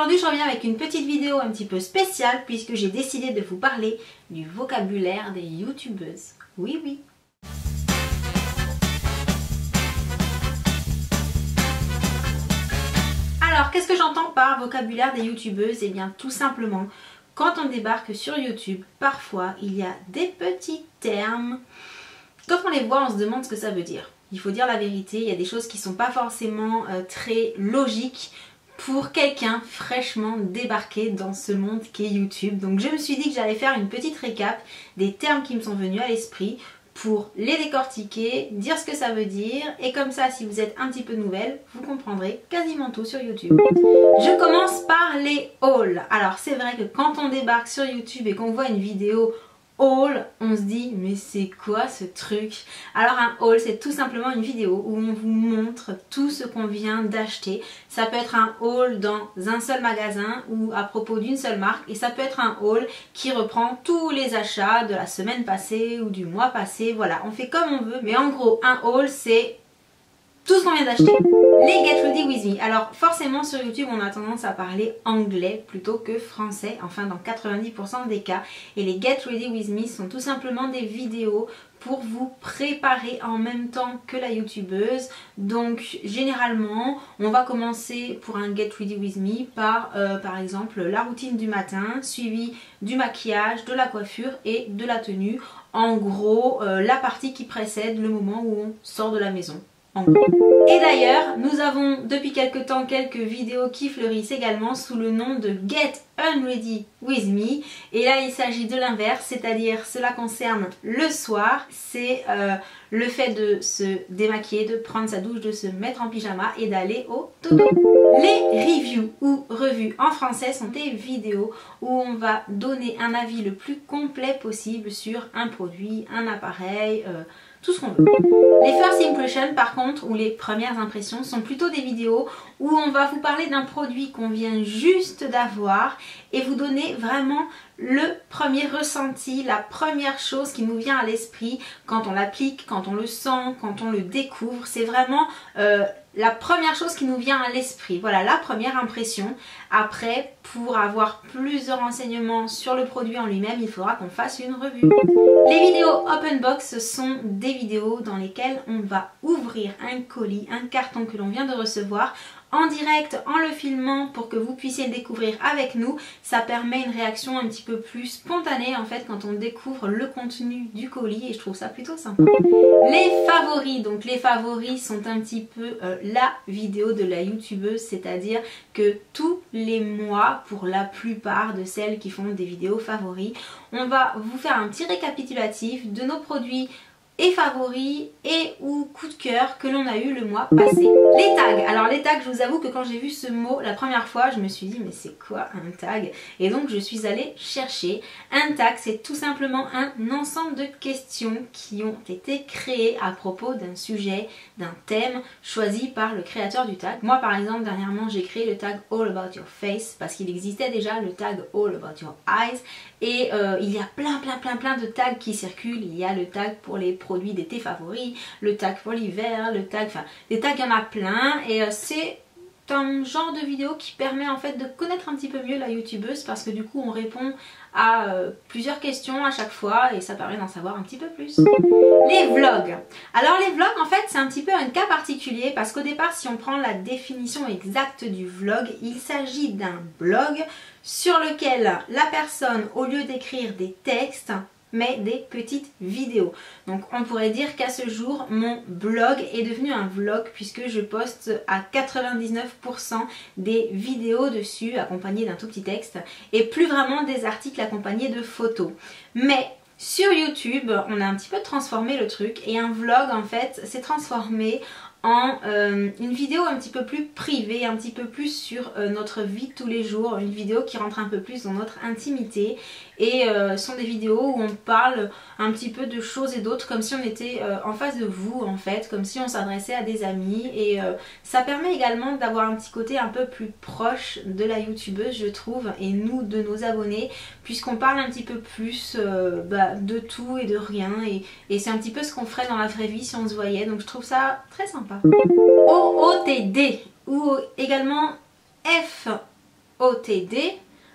aujourd'hui je reviens avec une petite vidéo un petit peu spéciale puisque j'ai décidé de vous parler du vocabulaire des youtubeuses. Oui, oui. Alors, qu'est-ce que j'entends par vocabulaire des youtubeuses? Eh bien, tout simplement, quand on débarque sur YouTube, parfois il y a des petits termes. Quand on les voit, on se demande ce que ça veut dire. Il faut dire la vérité, il y a des choses qui ne sont pas forcément très logiques pour quelqu'un fraîchement débarqué dans ce monde qu'est YouTube. Donc je me suis dit que j'allais faire une petite récap des termes qui me sont venus à l'esprit pour les décortiquer, dire ce que ça veut dire, et comme ça, si vous êtes un petit peu nouvelle, vous comprendrez quasiment tout sur YouTube. Je commence par les hauls. Alors c'est vrai que quand on débarque sur YouTube et qu'on voit une vidéo haul, on se dit mais c'est quoi ce truc? Alors un haul, c'est tout simplement une vidéo où on vous montre tout ce qu'on vient d'acheter. Ça peut être un haul dans un seul magasin ou à propos d'une seule marque, et ça peut être un haul qui reprend tous les achats de la semaine passée ou du mois passé. Voilà, on fait comme on veut, mais en gros un haul c'est tout ce qu'on vient d'acheter. Les Get Ready With Me. Alors forcément sur YouTube on a tendance à parler anglais plutôt que français, enfin dans 90% des cas. Et les Get Ready With Me sont tout simplement des vidéos pour vous préparer en même temps que la youtubeuse. Donc généralement on va commencer pour un Get Ready With Me par exemple la routine du matin, suivi du maquillage, de la coiffure et de la tenue. En gros la partie qui précède le moment où on sort de la maison. Et d'ailleurs, nous avons depuis quelques temps quelques vidéos qui fleurissent également sous le nom de Get Unready With Me. Et là, il s'agit de l'inverse, c'est-à-dire cela concerne le soir. C'est le fait de se démaquiller, de prendre sa douche, de se mettre en pyjama et d'aller au dodo. Les reviews ou revues en français sont des vidéos où on va donner un avis le plus complet possible sur un produit, un appareil, tout ce qu'on veut. Les first impressions par contre, ou les premières impressions, sont plutôt des vidéos où on va vous parler d'un produit qu'on vient juste d'avoir et vous donner vraiment le premier ressenti, la première chose qui nous vient à l'esprit quand on l'applique, quand on le sent, quand on le découvre. C'est vraiment la première chose qui nous vient à l'esprit. Voilà, la première impression. Après, pour avoir plus de renseignements sur le produit en lui-même, il faudra qu'on fasse une revue. Les vidéos open box sont des vidéos dans lesquelles on va ouvrir un colis, un carton que l'on vient de recevoir en direct, en le filmant pour que vous puissiez le découvrir avec nous. Ça permet une réaction un petit peu plus spontanée en fait quand on découvre le contenu du colis, et je trouve ça plutôt sympa. Les favoris, donc les favoris sont un petit peu la vidéo de la youtubeuse, c'est-à-dire que tous les mois, pour la plupart de celles qui font des vidéos favoris, on va vous faire un petit récapitulatif de nos produits et favoris et ou coup de cœur que l'on a eu le mois passé. Les tags. Alors les tags, je vous avoue que quand j'ai vu ce mot la première fois, je me suis dit mais c'est quoi un tag? Et donc je suis allée chercher. Un tag, c'est tout simplement un ensemble de questions qui ont été créées à propos d'un sujet, d'un thème choisi par le créateur du tag. Moi par exemple dernièrement j'ai créé le tag All About Your Face parce qu'il existait déjà le tag All About Your Eyes, et il y a plein de tags qui circulent. Il y a le tag pour les produits d'été favoris, le tag pour l'hiver, le tag, enfin des tags il y en a plein, et c'est un genre de vidéo qui permet en fait de connaître un petit peu mieux la youtubeuse parce que du coup on répond à plusieurs questions à chaque fois et ça permet d'en savoir un petit peu plus. Les vlogs. Alors les vlogs en fait c'est un petit peu un cas particulier parce qu'au départ si on prend la définition exacte du vlog, il s'agit d'un blog sur lequel la personne, au lieu d'écrire des textes, met des petites vidéos. Donc on pourrait dire qu'à ce jour mon blog est devenu un vlog puisque je poste à 99% des vidéos dessus accompagnées d'un tout petit texte et plus vraiment des articles accompagnés de photos. Mais sur YouTube on a un petit peu transformé le truc et un vlog en fait s'est transformé en une vidéo un petit peu plus privée, un petit peu plus sur notre vie de tous les jours, une vidéo qui rentre un peu plus dans notre intimité, et ce sont des vidéos où on parle un petit peu de choses et d'autres comme si on était en face de vous en fait, comme si on s'adressait à des amis, et ça permet également d'avoir un petit côté un peu plus proche de la youtubeuse je trouve, et nous de nos abonnés, puisqu'on parle un petit peu plus de tout et de rien, et c'est un petit peu ce qu'on ferait dans la vraie vie si on se voyait, donc je trouve ça très sympa. OOTD ou également FOTD, OOTD.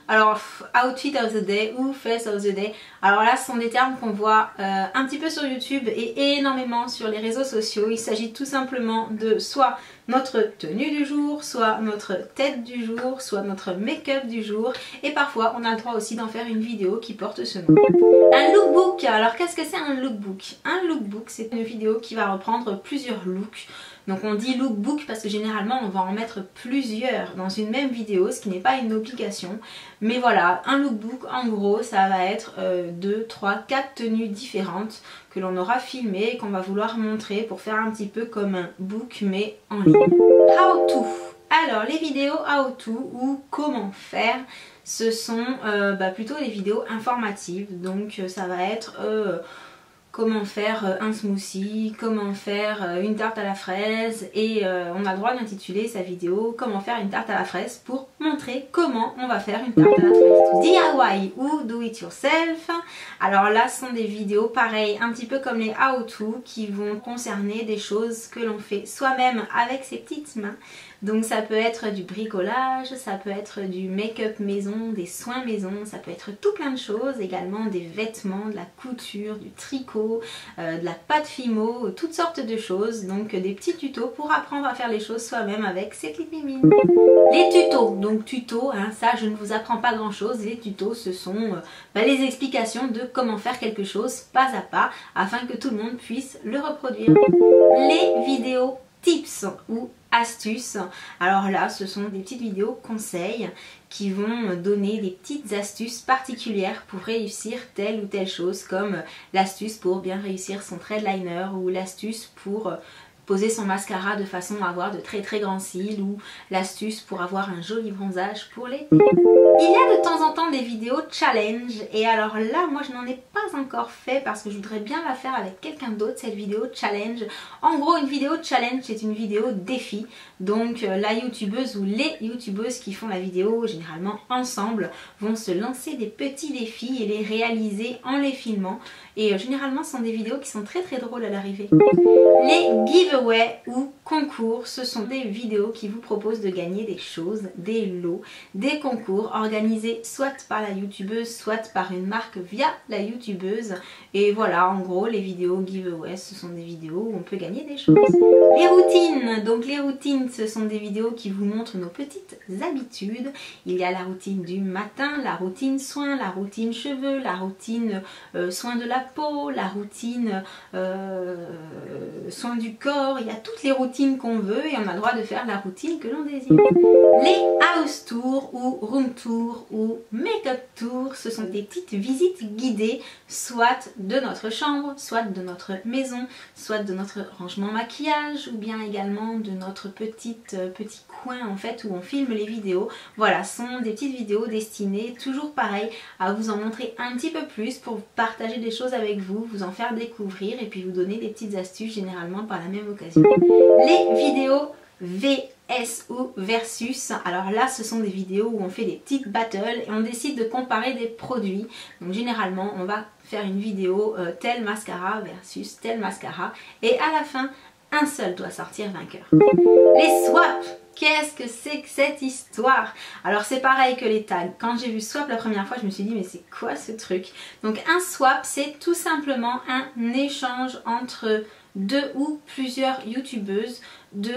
Alors, Outfit of the Day ou Face of the Day. Alors là, ce sont des termes qu'on voit un petit peu sur YouTube et énormément sur les réseaux sociaux. Il s'agit tout simplement de soit notre tenue du jour, soit notre tête du jour, soit notre make-up du jour. Et parfois, on a le droit aussi d'en faire une vidéo qui porte ce nom. Un lookbook. Alors, qu'est-ce que c'est un lookbook? Un lookbook, c'est une vidéo qui va reprendre plusieurs looks. Donc on dit lookbook parce que généralement on va en mettre plusieurs dans une même vidéo, ce qui n'est pas une obligation. Mais voilà, un lookbook en gros ça va être 2, 3, 4 tenues différentes que l'on aura filmées et qu'on va vouloir montrer pour faire un petit peu comme un book mais en ligne. How to. Alors les vidéos how to ou comment faire, ce sont plutôt des vidéos informatives. Donc ça va être... comment faire un smoothie, comment faire une tarte à la fraise et on a le droit d'intituler sa vidéo comment faire une tarte à la fraise pour montrer comment on va faire une tarte à la fraise. DIY ou do it yourself. Alors là ce sont des vidéos pareilles un petit peu comme les how to qui vont concerner des choses que l'on fait soi-même avec ses petites mains. Donc ça peut être du bricolage, ça peut être du make-up maison, des soins maison, ça peut être tout plein de choses, également des vêtements, de la couture, du tricot, de la pâte Fimo, toutes sortes de choses. Donc des petits tutos pour apprendre à faire les choses soi-même avec ses petites mimines. Les tutos, donc tutos, hein, ça je ne vous apprends pas grand chose, les tutos ce sont les explications de comment faire quelque chose pas à pas afin que tout le monde puisse le reproduire. Les vidéos tips ou astuces, alors là ce sont des petites vidéos conseils qui vont donner des petites astuces particulières pour réussir telle ou telle chose, comme l'astuce pour bien réussir son thread liner ou l'astuce pour poser son mascara de façon à avoir de très très grands cils ou l'astuce pour avoir un joli bronzage pour l'été. Il y a de temps en temps des vidéos challenge et alors là moi je n'en ai pas encore fait parce que je voudrais bien la faire avec quelqu'un d'autre cette vidéo challenge. En gros une vidéo challenge c'est une vidéo défi, donc la youtubeuse ou les youtubeuses qui font la vidéo généralement ensemble vont se lancer des petits défis et les réaliser en les filmant et généralement ce sont des vidéos qui sont très très drôles à l'arrivée. Les giveaways ou concours, ce sont des vidéos qui vous proposent de gagner des choses, des lots, des concours organisés soit par la youtubeuse, soit par une marque via la youtubeuse. Et voilà, en gros, les vidéos giveaway, ce sont des vidéos où on peut gagner des choses. Les routines, donc les routines, ce sont des vidéos qui vous montrent nos petites habitudes. Il y a la routine du matin, la routine soins, la routine cheveux, la routine soins de la peau, la routine soins du corps. Il y a toutes les routines qu'on veut et on a le droit de faire la routine que l'on désire. Les house tours ou room tours ou make-up tours, ce sont des petites visites guidées, soit de notre chambre, soit de notre maison, soit de notre rangement maquillage ou bien également de notre petit coin en fait où on filme les vidéos. Voilà, ce sont des petites vidéos destinées, toujours pareil, à vous en montrer un petit peu plus pour partager des choses avec vous, vous en faire découvrir et puis vous donner des petites astuces généralement par la même occasion. Les vidéos VS ou versus, alors là ce sont des vidéos où on fait des petites battles et on décide de comparer des produits. Donc généralement on va faire une vidéo tel mascara versus tel mascara et à la fin un seul doit sortir vainqueur. Les swaps, qu'est-ce que c'est que cette histoire? Alors c'est pareil que les tags. Quand j'ai vu swap la première fois je me suis dit mais c'est quoi ce truc? Donc un swap c'est tout simplement un échange entre deux ou plusieurs youtubeuses de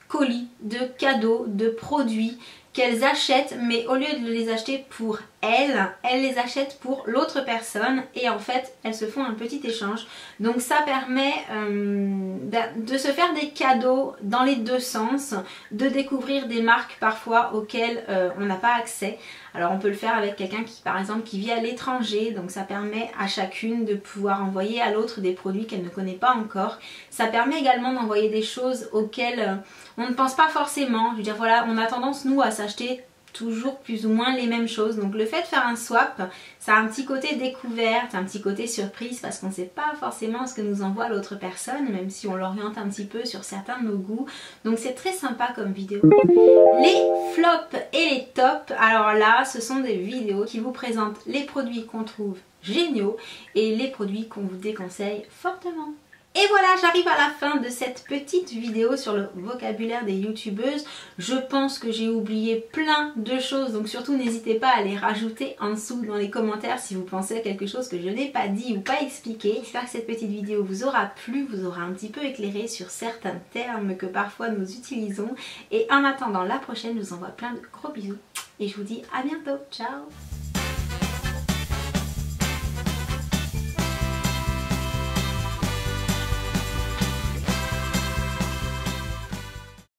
colis, de cadeaux, de produits qu'elles achètent, mais au lieu de les acheter pour elles les achètent pour l'autre personne et en fait elles se font un petit échange. Donc ça permet de se faire des cadeaux dans les deux sens, de découvrir des marques parfois auxquelles on n'a pas accès. Alors on peut le faire avec quelqu'un qui par exemple qui vit à l'étranger, donc ça permet à chacune de pouvoir envoyer à l'autre des produits qu'elle ne connaît pas encore. Ça permet également d'envoyer des choses auxquelles on ne pense pas forcément. Je veux dire voilà, on a tendance nous à s'acheter toujours plus ou moins les mêmes choses. Donc le fait de faire un swap, ça a un petit côté découverte, un petit côté surprise parce qu'on ne sait pas forcément ce que nous envoie l'autre personne, même si on l'oriente un petit peu sur certains de nos goûts. Donc c'est très sympa comme vidéo. Les flops et les tops, alors là ce sont des vidéos qui vous présentent les produits qu'on trouve géniaux et les produits qu'on vous déconseille fortement. Et voilà, j'arrive à la fin de cette petite vidéo sur le vocabulaire des youtubeuses. Je pense que j'ai oublié plein de choses, donc surtout n'hésitez pas à les rajouter en dessous dans les commentaires si vous pensez à quelque chose que je n'ai pas dit ou pas expliqué. J'espère que cette petite vidéo vous aura plu, vous aura un petit peu éclairé sur certains termes que parfois nous utilisons. Et en attendant la prochaine, je vous envoie plein de gros bisous et je vous dis à bientôt. Ciao!